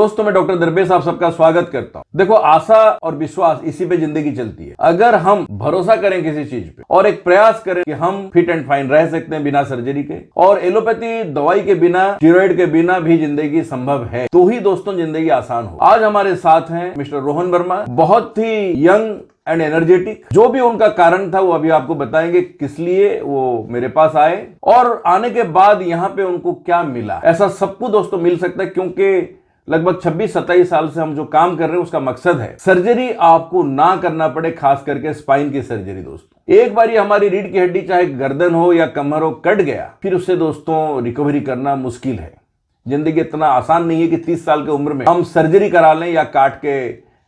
दोस्तों, मैं डॉक्टर दरवेश आप सबका स्वागत करता हूं। देखो, आशा और विश्वास इसी पे जिंदगी चलती है। अगर हम भरोसा करें किसी चीज पे और एक प्रयास करें कि हम फिट एंड फाइन रह सकते हैं बिना सर्जरी के, और एलोपैथी दवाई के बिना, स्टेरॉइड के बिना भी जिंदगी संभव है, तो ही दोस्तों जिंदगी आसान हो। आज हमारे साथ हैं मिस्टर रोहन वर्मा, बहुत ही यंग एंड एनर्जेटिक। जो भी उनका कारण था वो अभी आपको बताएंगे, किस लिए वो मेरे पास आए और आने के बाद यहाँ पे उनको क्या मिला। ऐसा सबको दोस्तों मिल सकता है, क्योंकि लगभग 26-27 साल से हम जो काम कर रहे हैं उसका मकसद है सर्जरी आपको ना करना पड़े, खास करके स्पाइन की सर्जरी। दोस्तों, एक बार ये हमारी रीढ़ की हड्डी, चाहे गर्दन हो या कमर हो, कट गया, फिर उससे दोस्तों रिकवरी करना मुश्किल है। जिंदगी इतना आसान नहीं है कि 30 साल की उम्र में हम सर्जरी करा लें या काट के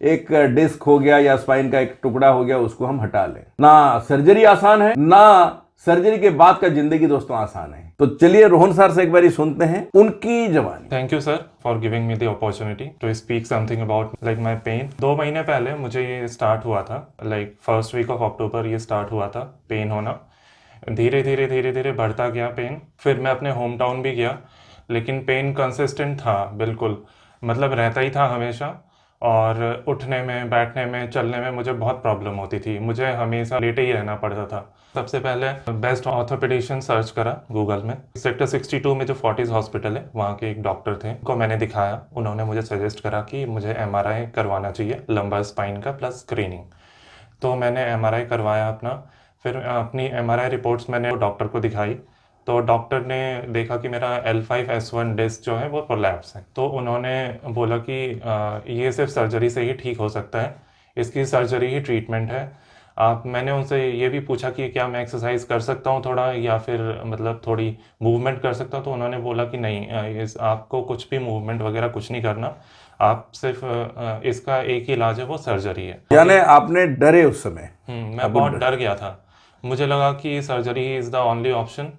एक डिस्क हो गया या स्पाइन का एक टुकड़ा हो गया उसको हम हटा लें। ना सर्जरी आसान है, ना सर्जरी के बाद का जिंदगी दोस्तों आसान है। तो चलिए रोहन सर से एक बार सुनते हैं उनकी जवानी। Thank you sir for giving me the opportunity to speak something about like my pain. 2 महीने पहले मुझे ये स्टार्ट हुआ था, like first week of October ये स्टार्ट हुआ था पेन होना। धीरे धीरे बढ़ता गया पेन। फिर मैं अपने होम टाउन भी गया, लेकिन पेन कंसिस्टेंट था बिल्कुल, मतलब रहता ही था हमेशा। और उठने में, बैठने में, चलने में मुझे बहुत प्रॉब्लम होती थी। मुझे हमेशा लेटे ही रहना पड़ता था। सबसे पहले बेस्ट ऑर्थोपेडिशियन सर्च करा गूगल में। सेक्टर 62 में जो फोर्टिस हॉस्पिटल है, वहाँ के एक डॉक्टर थे, उनको मैंने दिखाया। उन्होंने मुझे सजेस्ट करा कि मुझे MRI करवाना चाहिए, लंबा स्पाइन का प्लस स्क्रीनिंग। तो मैंने MRI करवाया अपना। फिर अपनी MRI रिपोर्ट्स मैंने डॉक्टर को दिखाई। तो डॉक्टर ने देखा कि मेरा L5-S1 डिस्क जो है वो प्रोलैप्स है। तो उन्होंने बोला कि ये सिर्फ सर्जरी से ही ठीक हो सकता है, इसकी सर्जरी ही ट्रीटमेंट है। मैंने उनसे ये भी पूछा कि क्या मैं एक्सरसाइज कर सकता हूँ थोड़ा, या फिर मतलब थोड़ी मूवमेंट कर सकता हूँ। तो उन्होंने बोला कि नहीं, आपको कुछ भी मूवमेंट वगैरह कुछ नहीं करना, आप सिर्फ इसका एक ही इलाज है, वो सर्जरी है। यानी आपने डरे उस समय? मैं बहुत डर गया था। मुझे लगा कि surgery is the only option.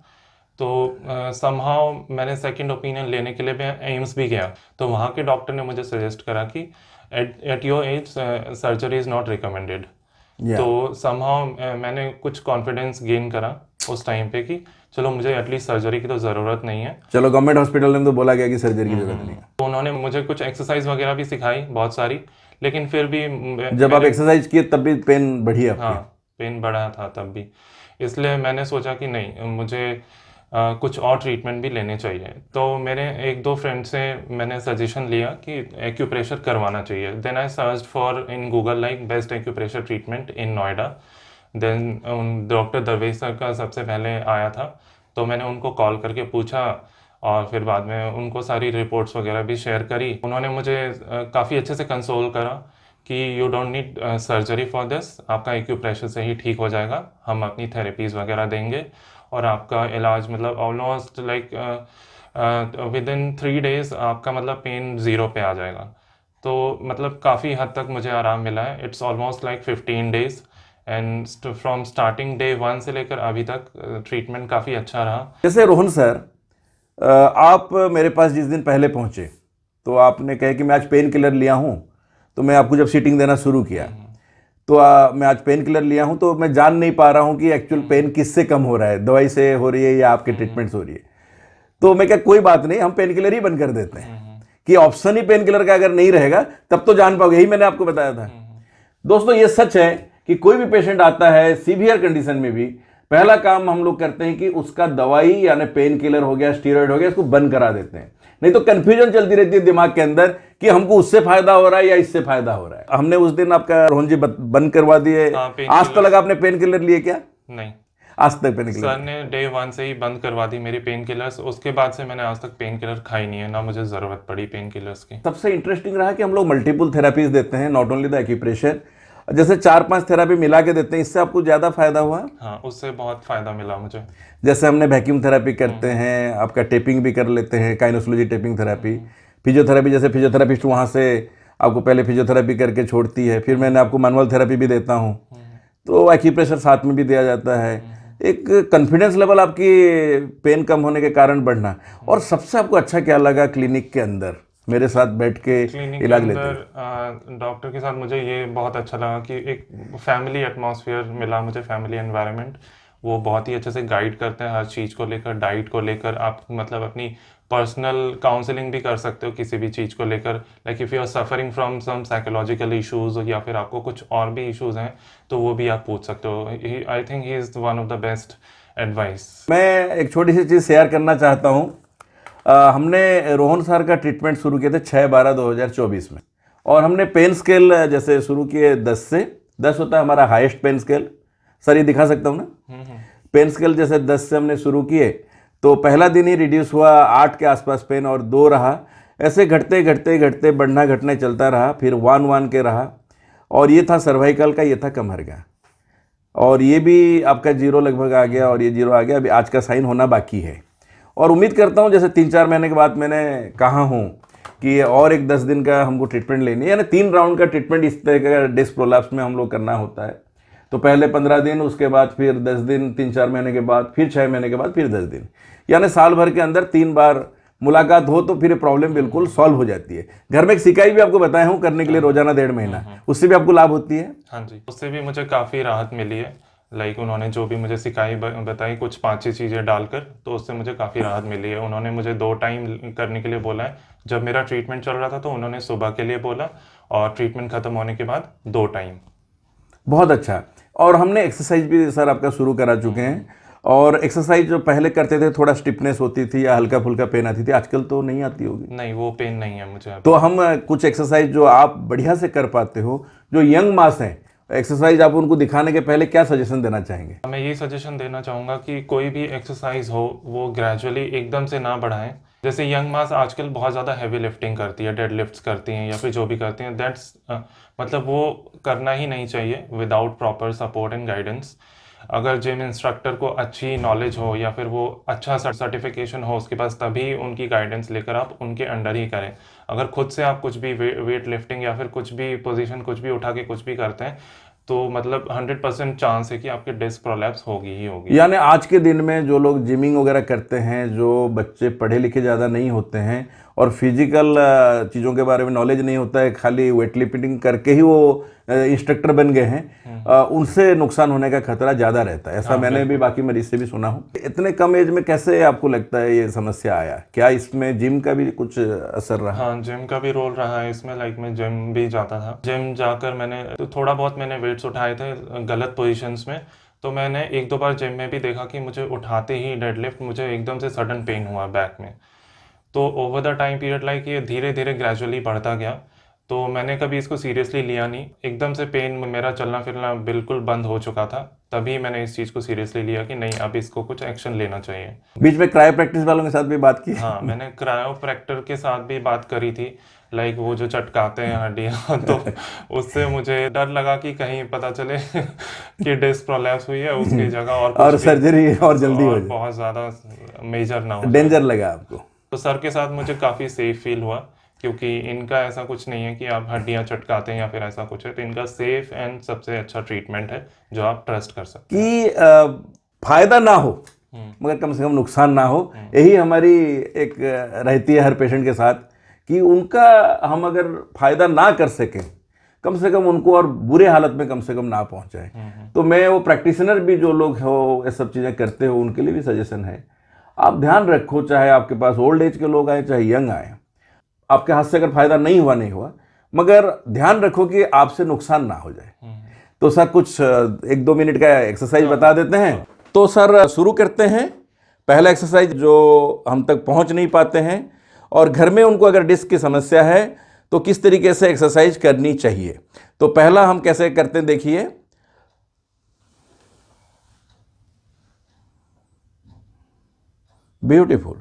तो समहाउ मैंने सेकंड ओपिनियन लेने के लिए मैं एम्स भी गया। तो वहाँ के डॉक्टर ने मुझे सजेस्ट करा कि at your age surgery is not recommended. तो समहाउ मैंने कुछ कॉन्फिडेंस गेन करा उस टाइम पे कि चलो मुझे एटलीस्ट सर्जरी की तो ज़रूरत नहीं है। चलो, गवर्नमेंट हॉस्पिटल में तो बोला गया कि सर्जरी की जरूरत नहीं है। तो उन्होंने मुझे कुछ एक्सरसाइज वगैरह भी सिखाई बहुत सारी, लेकिन फिर भी जब आप एक्सरसाइज किए तब भी पेन बढ़ी आपकी? हाँ, पेन बढ़ा था तब भी। इसलिए मैंने सोचा कि नहीं, मुझे कुछ और ट्रीटमेंट भी लेने चाहिए। तो मेरे 1-2 फ्रेंड से मैंने सजेशन लिया कि एक्यूप्रेशर करवाना चाहिए। Then I search for in Google like best acupressure treatment in Noida. Then doctor Darvesh sir का सबसे पहले आया था। तो मैंने उनको कॉल करके पूछा और फिर बाद में उनको सारी रिपोर्ट्स वगैरह भी शेयर करी। उन्होंने मुझे काफ़ी अच्छे से कंसोल करा कि you don't need surgery for this, आपका एक्यूप्रेशर से ही ठीक हो जाएगा, हम अपनी थेरेपीज़ वगैरह देंगे और आपका इलाज मतलब almost like with in 3 days आपका मतलब पेन 0 पे आ जाएगा। तो मतलब काफ़ी हद तक मुझे आराम मिला है। It's almost like 15 days and from starting day 1 से लेकर अभी तक ट्रीटमेंट काफ़ी अच्छा रहा। जैसे रोहन सर, आप मेरे पास जिस दिन पहले पहुंचे तो आपने कहा कि मैं आज पेन किलर लिया हूं। तो मैं आपको जब सीटिंग देना शुरू किया तो मैं आज पेन किलर लिया हूं, तो मैं जान नहीं पा रहा हूं कि एक्चुअल पेन किससे कम हो रहा है, दवाई से हो रही है या आपके ट्रीटमेंट से हो रही है। तो मैं क्या, कोई बात नहीं, हम पेन किलर ही बंद कर देते हैं कि ऑप्शन ही पेन किलर का अगर नहीं रहेगा तब तो जान पाओगे। यही मैंने आपको बताया था। दोस्तों, ये सच है कि कोई भी पेशेंट आता है सीवियर कंडीशन में भी, पहला काम हम लोग करते हैं कि उसका दवाई यानी पेन किलर हो गया, स्टीरॉइड हो गया, इसको बंद करा देते हैं। नहीं तो कंफ्यूजन चलती रहती है दिमाग के अंदर कि हमको उससे फायदा हो रहा है या इससे फायदा हो रहा है। हमने उस दिन आपका रोहन जी बंद करवा दिए। आज तो लगा आपने पेन किलर लिए क्या? नहीं, आज तक पेन किलर सर ने डे 1 से ही बंद करवा दी मेरी पेन किलर्स। उसके बाद से मैंने आज तक पेन किलर खाई नहीं है, ना मुझे ज़रूरत पड़ी पेन किलर्स की। सबसे इंटरेस्टिंग रहा कि हम लोग मल्टीपल थेरापीज देते हैं, नॉट ओनली द एक्यूप्रेशर। जैसे 4-5 थेरापी मिला के देते हैं, इससे आपको ज़्यादा फायदा हुआ? हाँ, उससे बहुत फ़ायदा मिला मुझे। जैसे हमने वैक्यूम थेरापी करते हैं, आपका टेपिंग भी कर लेते हैं, काइनेसोलॉजी टेपिंग थेरापी, फिजियोथेरापी, जैसे फिजियोथेरापिस्ट वहाँ से आपको पहले फिजियोथेरापी करके छोड़ती है, फिर मैंने आपको मैनुअल थेरापी भी देता हूँ, तो एक्यूप्रेशर साथ में भी दिया जाता है। एक कॉन्फिडेंस लेवल आपकी पेन कम होने के कारण बढ़ना। और सबसे आपको अच्छा क्या लगा क्लिनिक के अंदर मेरे साथ बैठ के इलाज लेते हैं? डॉक्टर के साथ मुझे ये बहुत अच्छा लगा कि एक फैमिली एटमॉस्फेयर मिला मुझे, फैमिली एनवायरनमेंट। वो बहुत ही अच्छे से गाइड करते हैं हर चीज़ को लेकर, डाइट को लेकर। आप मतलब अपनी पर्सनल काउंसलिंग भी कर सकते हो किसी भी चीज़ को लेकर। Like if you are suffering from some psychological issues या फिर आपको कुछ और भी इश्यूज हैं तो वो भी आप पूछ सकते हो। I think he is one of the best advice. मैं एक छोटी सी चीज़ शेयर करना चाहता हूँ। हमने रोहन सर का ट्रीटमेंट शुरू किए थे 6/12/2024 में, और हमने पेन स्केल जैसे शुरू किए 10 से। 10 होता है हमारा हाईएस्ट पेन स्केल। सर ये दिखा सकता हूँ ना, पेन स्केल जैसे 10 से हमने शुरू किए तो पहला दिन ही रिड्यूस हुआ 8 के आसपास पेन, और 2 रहा। ऐसे घटते घटते घटते बढ़ना घटने चलता रहा, फिर 1 के रहा, और ये था सर्वाइकल का, ये था कमर का, और ये भी आपका 0 लगभग आ गया, और ये 0 आ गया। अभी आज का साइन होना बाकी है, और उम्मीद करता हूँ जैसे 3-4 महीने के बाद मैंने कहा हूँ कि और एक 10 दिन का हमको ट्रीटमेंट लेनी है, यानी 3 राउंड का ट्रीटमेंट इस तरह का डिस्क प्रोलैप्स में हम लोग करना होता है। तो पहले 15 दिन, उसके बाद फिर 10 दिन, 3-4 महीने के बाद फिर 6 महीने के बाद फिर 10 दिन, यानी साल भर के अंदर 3 बार मुलाकात हो तो फिर प्रॉब्लम बिल्कुल सॉल्व हो जाती है। घर में एक सिकाई भी आपको बताया हूँ करने के लिए रोजाना 1.5 महीना, उससे भी आपको लाभ होती है। हाँ जी, उससे भी मुझे काफ़ी राहत मिली है। लाइक उन्होंने जो भी मुझे सिखाई बताई कुछ 5-6 चीज़ें डालकर, तो उससे मुझे काफ़ी राहत मिली है। उन्होंने मुझे 2 टाइम करने के लिए बोला है। जब मेरा ट्रीटमेंट चल रहा था तो उन्होंने सुबह के लिए बोला, और ट्रीटमेंट ख़त्म होने के बाद 2 टाइम। बहुत अच्छा। और हमने एक्सरसाइज भी सर आपका शुरू करा चुके हैं, और एक्सरसाइज जो पहले करते थे थोड़ा स्टिफनेस होती थी या हल्का फुल्का पेन आती थी, आजकल तो नहीं आती होगी। नहीं, वो पेन नहीं है मुझे अभी। तो हम कुछ एक्सरसाइज जो आप बढ़िया से कर पाते हो, जो यंग मास हैं, एक्सरसाइज आप उनको दिखाने के पहले क्या सजेशन देना चाहेंगे? मैं ये सजेशन देना चाहूँगा कि कोई भी एक्सरसाइज हो वो ग्रेजुअली एकदम से ना बढ़ाएं। जैसे यंग मास आजकल बहुत ज़्यादा हैवी लिफ्टिंग करती है, डेड लिफ्ट्स करती हैं या फिर जो भी करती हैं, दैट्स मतलब वो करना ही नहीं चाहिए without proper support and guidance. अगर जिम इंस्ट्रक्टर को अच्छी नॉलेज हो या फिर वो अच्छा सर्टिफिकेशन हो उसके पास, तभी उनकी गाइडेंस लेकर आप उनके अंडर ही करें। अगर खुद से आप कुछ भी वेट लिफ्टिंग या फिर कुछ भी पोजीशन कुछ भी उठा के कुछ भी करते हैं तो मतलब 100% चांस है कि आपके डिस्क प्रोलैप्स होगी ही होगी। यानी आज के दिन में जो लोग जिमिंग वगैरह करते हैं, जो बच्चे पढ़े लिखे ज़्यादा नहीं होते हैं और फिजिकल चीज़ों के बारे में नॉलेज नहीं होता है, खाली वेट लिफ्टिंग करके ही वो इंस्ट्रक्टर बन गए हैं, उनसे नुकसान होने का खतरा ज़्यादा रहता है। ऐसा मैंने भी बाकी मरीज से भी सुना हूँ। इतने कम एज में कैसे आपको लगता है ये समस्या आया? क्या इसमें जिम का भी कुछ असर रहा? हाँ, जिम का भी रोल रहा है इसमें। लाइक मैं जिम भी जाता था, जिम जाकर मैंने तो थोड़ा बहुत मैंने वेट्स उठाए थे गलत पोजीशंस में। तो मैंने 1-2 बार जिम में भी देखा कि मुझे उठाते ही डेडलिफ्ट मुझे एकदम से सडन पेन हुआ बैक में। तो over the time period like ये धीरे धीरे ग्रेजुअली बढ़ता गया। तो मैंने कभी इसको सीरियसली लिया नहीं। एकदम से पेन में मेरा चलना फिरना बिल्कुल बंद हो चुका था, तभी मैंने इस चीज़ को सीरियसली लिया कि नहीं, अब इसको कुछ एक्शन लेना चाहिए। बीच में क्रायो प्रैक्टिस वालों के साथ भी बात की? हाँ, मैंने क्रायोप्रैक्टर के साथ भी बात करी थी। लाइक वो जो चटकाते हैं हड्डियाँ तो उससे मुझे डर लगा कि कहीं पता चले कि डिस्क प्रोलैप्स हुई है उसकी जगह और और सर्जरी और जल्दी हो और जाए, बहुत ज़्यादा मेजर ना हो जाए। डेंजर लगा आपको? तो सर के साथ मुझे काफ़ी सेफ फील हुआ, क्योंकि इनका ऐसा कुछ नहीं है कि आप हड्डियाँ चटकाते हैं या फिर ऐसा कुछ है। तो इनका सेफ एंड सबसे अच्छा ट्रीटमेंट है जो आप ट्रस्ट कर सकते हैं। कि फायदा ना हो मगर कम से कम नुकसान ना हो, यही हमारी एक रहती है हर पेशेंट के साथ, कि उनका हम अगर फायदा ना कर सकें, कम से कम उनको और बुरे हालत में कम से कम ना पहुंचाए। तो मैं वो प्रैक्टिशनर भी जो लोग हो ये सब चीज़ें करते हो उनके लिए भी सजेशन है, आप ध्यान रखो, चाहे आपके पास ओल्ड एज के लोग आए चाहे यंग आए, आपके हाथ से अगर फायदा नहीं हुआ, मगर ध्यान रखो कि आपसे नुकसान ना हो जाए। तो सर कुछ 1-2 मिनट का एक्सरसाइज बता देते हैं। तो सर शुरू करते हैं। पहला एक्सरसाइज जो हम तक पहुंच नहीं पाते हैं और घर में उनको अगर डिस्क की समस्या है तो किस तरीके से एक्सरसाइज करनी चाहिए। तो पहला हम कैसे करते हैं देखिए। ब्यूटीफुल।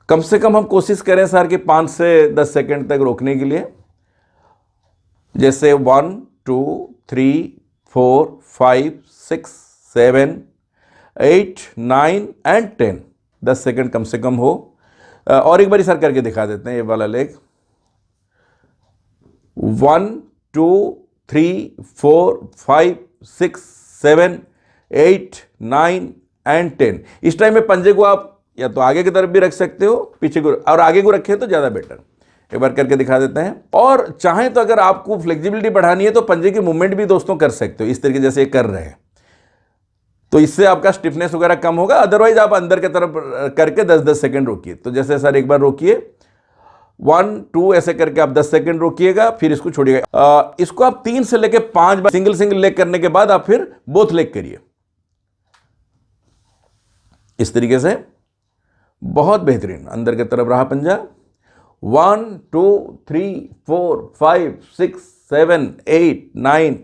कम से कम हम कोशिश करें सर कि 5 से 10 सेकंड तक रोकने के लिए, जैसे 1 2 3 4 5 6 7 8 9 एंड 10, 10 सेकंड कम से कम हो। और एक बार सर करके दिखा देते हैं ये वाला लेग। 1 2 3 4 5 6 7 8 9 एंड 10। इस टाइम में पंजे को आप या तो आगे की तरफ भी रख सकते हो, पीछे को, और आगे को रखें तो ज़्यादा बेटर। एक बार करके दिखा देते हैं। और चाहें तो अगर आपको फ्लेक्सिबिलिटी बढ़ानी है तो पंजे की मूवमेंट भी दोस्तों कर सकते हो, इस तरीके जैसे कर रहे हैं, तो इससे आपका स्टिफनेस वगैरह कम होगा। अदरवाइज आप अंदर की तरफ करके 10-10 सेकंड रोकिए। तो जैसे सर एक बार रोकिए, 1 2 ऐसे करके आप 10 सेकंड रोकिएगा, फिर इसको छोड़िएगा। इसको आप 3 से लेके 5 बार सिंगल सिंगल लेग करने के बाद आप फिर बोथ लेग करिए इस तरीके से। बहुत बेहतरीन, अंदर की तरफ रहा पंजा। 1 2 3 4 5 6 7 8 9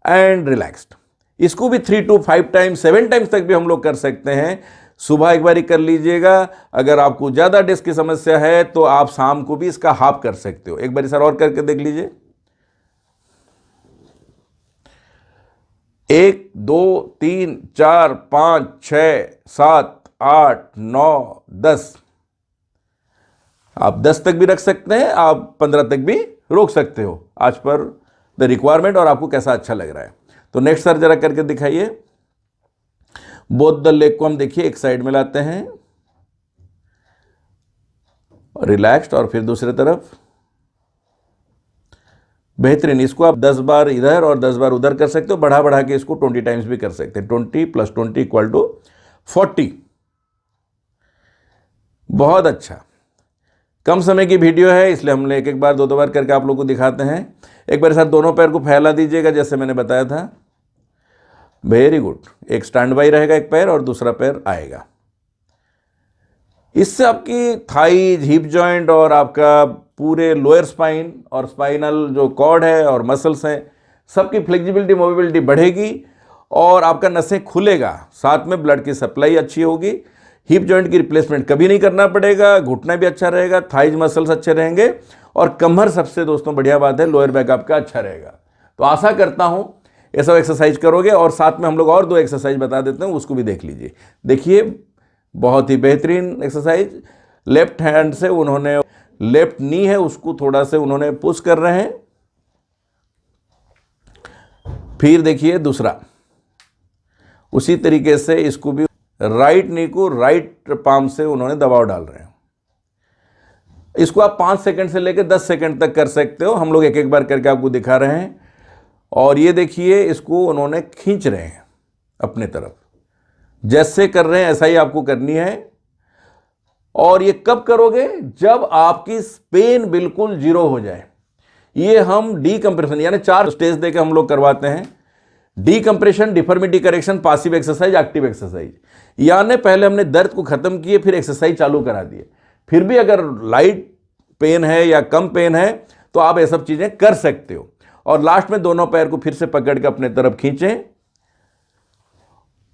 एंड रिलैक्स्ड। इसको भी 3 to 5 टाइम्स 7 टाइम्स तक भी हम लोग कर सकते हैं। सुबह एक बार कर लीजिएगा। अगर आपको ज़्यादा डिस्क की समस्या है तो आप शाम को भी इसका हाफ कर सकते हो। एक बार सर और करके देख लीजिए। 1 2 3 4 5 6 7 8 9 10। आप 10 तक भी रख सकते हैं, आप 15 तक भी रोक सकते हो, आज पर द रिक्वायरमेंट और आपको कैसा अच्छा लग रहा है। तो नेक्स्ट सर जरा करके दिखाइए। बोथ द लेग को हम देखिए एक साइड में लाते हैं, रिलैक्स्ड, और फिर दूसरी तरफ। बेहतरीन। इसको आप 10 बार इधर और 10 बार उधर कर सकते हो। बढ़ा बढ़ा के इसको 20 टाइम्स भी कर सकते हैं। 20 + 20 = 40। बहुत अच्छा। कम समय की वीडियो है इसलिए हमने एक एक बार 2-2 बार करके आप लोगों को दिखाते हैं। एक बार साथ दोनों पैर को फैला दीजिएगा जैसे मैंने बताया था। Very good. एक स्टैंड बाई रहेगा एक पैर और दूसरा पैर आएगा। इससे आपकी थाई, हिप जॉइंट और आपका पूरे लोअर स्पाइन और स्पाइनल जो कॉर्ड है और मसल्स हैं, सबकी फ्लेक्सिबिलिटी, मोबिलिटी बढ़ेगी और आपका नसें खुलेगा। साथ में ब्लड की सप्लाई अच्छी होगी। हिप जॉइंट की रिप्लेसमेंट कभी नहीं करना पड़ेगा। घुटना भी अच्छा रहेगा, थाइज मसल्स अच्छे रहेंगे और कमर, सबसे दोस्तों बढ़िया बात है, लोअर बैक आपका अच्छा रहेगा। तो आशा करता हूं ये सब एक्सरसाइज करोगे। और साथ में हम लोग और 2 एक्सरसाइज बता देते हैं, उसको भी देख लीजिए। देखिए बहुत ही बेहतरीन एक्सरसाइज। लेफ्ट हैंड से उन्होंने, लेफ्ट नी है उसको थोड़ा से उन्होंने पुश कर रहे हैं। फिर देखिए दूसरा, उसी तरीके से इसको भी राइट नी को राइट पाम से उन्होंने दबाव डाल रहे हैं। इसको आप 5 सेकंड से लेकर 10 सेकंड तक कर सकते हो। हम लोग एक एक बार करके आपको दिखा रहे हैं। और ये देखिए इसको उन्होंने खींच रहे हैं अपने तरफ। जैसे कर रहे हैं ऐसा ही आपको करनी है। और ये कब करोगे? जब आपकी पेन बिल्कुल 0 हो जाए। ये हम डीकंप्रेशन यानी 4 स्टेज देके हम लोग करवाते हैं। Decompression, deformity correction, passive exercise, active exercise. यानी पहले हमने दर्द को खत्म किए, फिर एक्सरसाइज चालू करा दिए। फिर भी अगर लाइट पेन है या कम पेन है तो आप ये सब चीजें कर सकते हो। और लास्ट में दोनों पैर को फिर से पकड़ के अपने तरफ खींचें।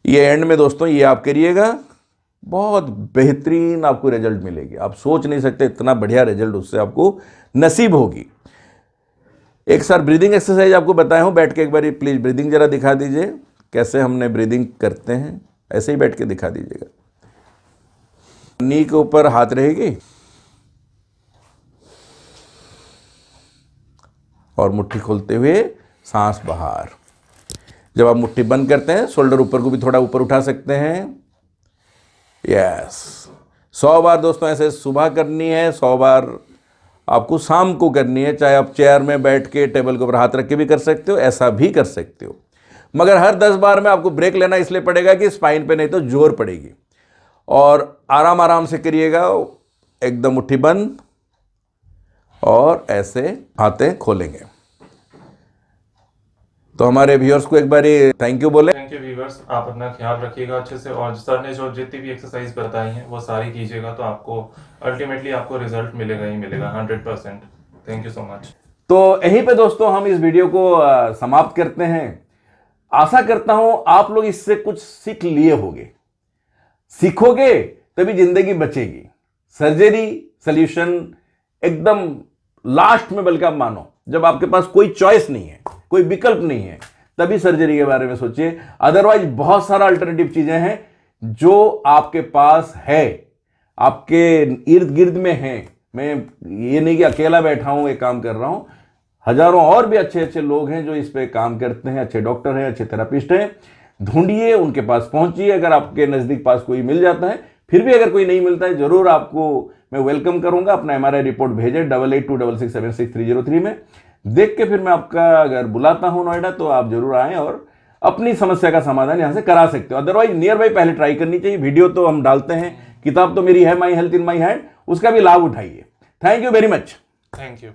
ये एंड में दोस्तों ये आप करिएगा। बहुत बेहतरीन आपको रिजल्ट मिलेगी। आप सोच नहीं सकते इतना बढ़िया रिजल्ट उससे आपको नसीब होगी। एक साथ ब्रीदिंग एक्सरसाइज आपको बताया हूं। बैठ के एक बार प्लीज ब्रीदिंग जरा दिखा दीजिए, कैसे हमने ब्रीदिंग करते हैं। ऐसे ही बैठ के दिखा दीजिएगा। नी के ऊपर हाथ रहेगी और मुट्ठी खोलते हुए सांस बाहर। जब आप मुट्ठी बंद करते हैं, शोल्डर ऊपर को भी थोड़ा ऊपर उठा सकते हैं। यस, 100 बार दोस्तों ऐसे सुबह करनी है, 100 बार आपको शाम को करनी है। चाहे आप चेयर में बैठ के टेबल के ऊपर हाथ रख के भी कर सकते हो, ऐसा भी कर सकते हो। मगर हर 10 बार में आपको ब्रेक लेना इसलिए पड़ेगा कि स्पाइन पे नहीं तो जोर पड़ेगी। और आराम आराम से करिएगा, एकदम मुट्ठी बंद और ऐसे हाथें खोलेंगे। तो हमारे व्यूअर्स को एक बार थैंक यू बोले। थैंक यू व्यूअर्स, आप अपना ख्याल रखिएगा अच्छे से। और सर ने जो जितनी भी एक्सरसाइज बताई हैं वो सारी कीजिएगा, तो आपको अल्टीमेटली आपको रिजल्ट मिलेगा ही मिलेगा 100%। Thank you so much. तो यहीं पे दोस्तों हम इस वीडियो को समाप्त करते हैं। आशा करता हूं आप लोग इससे कुछ सीख लिए होंगे। सीखोगे तभी जिंदगी बचेगी। सर्जरी सॉल्यूशन एकदम लास्ट में, बल्कि आप मानो जब आपके पास कोई चॉइस नहीं है, कोई विकल्प नहीं है, तभी सर्जरी के बारे में सोचिए। अदरवाइज बहुत सारा अल्टरनेटिव चीजें हैं जो आपके पास है, आपके इर्द गिर्द में है। मैं ये नहीं कि अकेला बैठा हूं, एक काम कर रहा हूं। हजारों और भी अच्छे अच्छे लोग हैं जो इस पे काम करते हैं, अच्छे डॉक्टर हैं, अच्छे थेरेपिस्ट हैं। ढूंढिए, उनके पास पहुंचिए। अगर आपके नजदीक पास कोई मिल जाता है, फिर भी अगर कोई नहीं मिलता है, जरूर आपको मैं वेलकम करूंगा। अपना MRI रिपोर्ट भेजें 8826676303 में। देख के फिर मैं आपका अगर बुलाता हूं नोएडा तो आप जरूर आएं और अपनी समस्या का समाधान यहां से करा सकते हो। अदरवाइज नियर बाई पहले ट्राई करनी चाहिए। वीडियो तो हम डालते हैं, किताब तो मेरी है my health in my hand, उसका भी लाभ उठाइए। Thank you very much. Thank you.